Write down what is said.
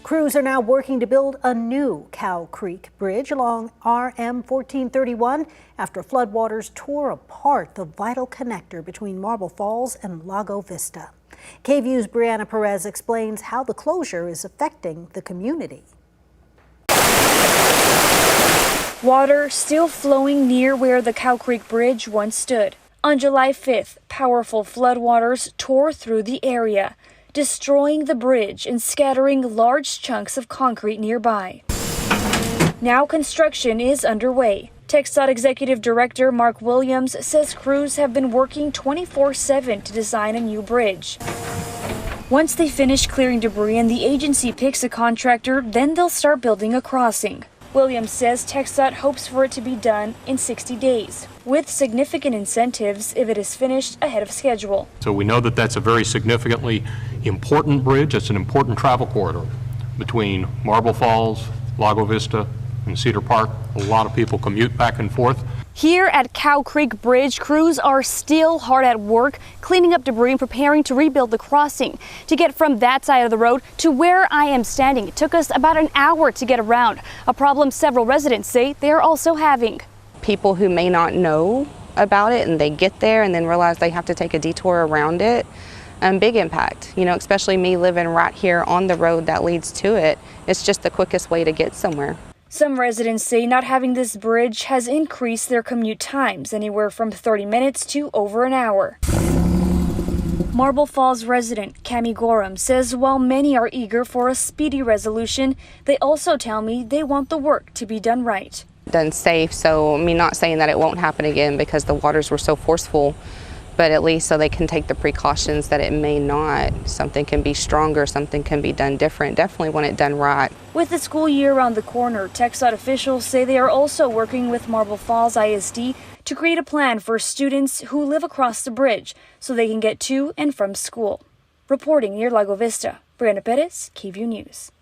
Crews are now working to build a new Cow Creek Bridge along RM 1431 after floodwaters tore apart the vital connector between Marble Falls and Lago Vista. KVUE's Brianna Perez explains how the closure is affecting the community. Water still flowing near where the Cow Creek Bridge once stood. On July 5th, powerful floodwaters tore through the area, destroying the bridge and scattering large chunks of concrete nearby. Now construction is underway. TxDOT Executive Director Mark Williams says crews have been working 24/7 to design a new bridge. Once they finish clearing debris and the agency picks a contractor, then they'll start building a crossing. Williams says TxDOT hopes for it to be done in 60 days, with significant incentives if it is finished ahead of schedule. So we know that that's a very significantly important bridge. It's an important travel corridor between Marble Falls, Lago Vista, and Cedar Park. A lot of people commute back and forth. Here at Cow Creek Bridge, crews are still hard at work cleaning up debris and preparing to rebuild the crossing. To get from that side of the road to where I am standing, it took us about an hour to get around, a problem several residents say they're also having. People who may not know about it and they get there and then realize they have to take a detour around it, big impact, especially me living right here on the road that leads to it. It's just the quickest way to get somewhere. Some residents say not having this bridge has increased their commute times, anywhere from 30 minutes to over an hour. Marble Falls resident Cami Gorham says while many are eager for a speedy resolution, they also tell me they want the work to be done right. Done safe, so not saying that it won't happen again because the waters were so forceful, but at least so they can take the precautions that it may not. Something can be stronger, something can be done different. Definitely want it done right. With the school year around the corner, TxDOT officials say they are also working with Marble Falls ISD to create a plan for students who live across the bridge so they can get to and from school. Reporting near Lago Vista, Brianna Perez, KVUE News.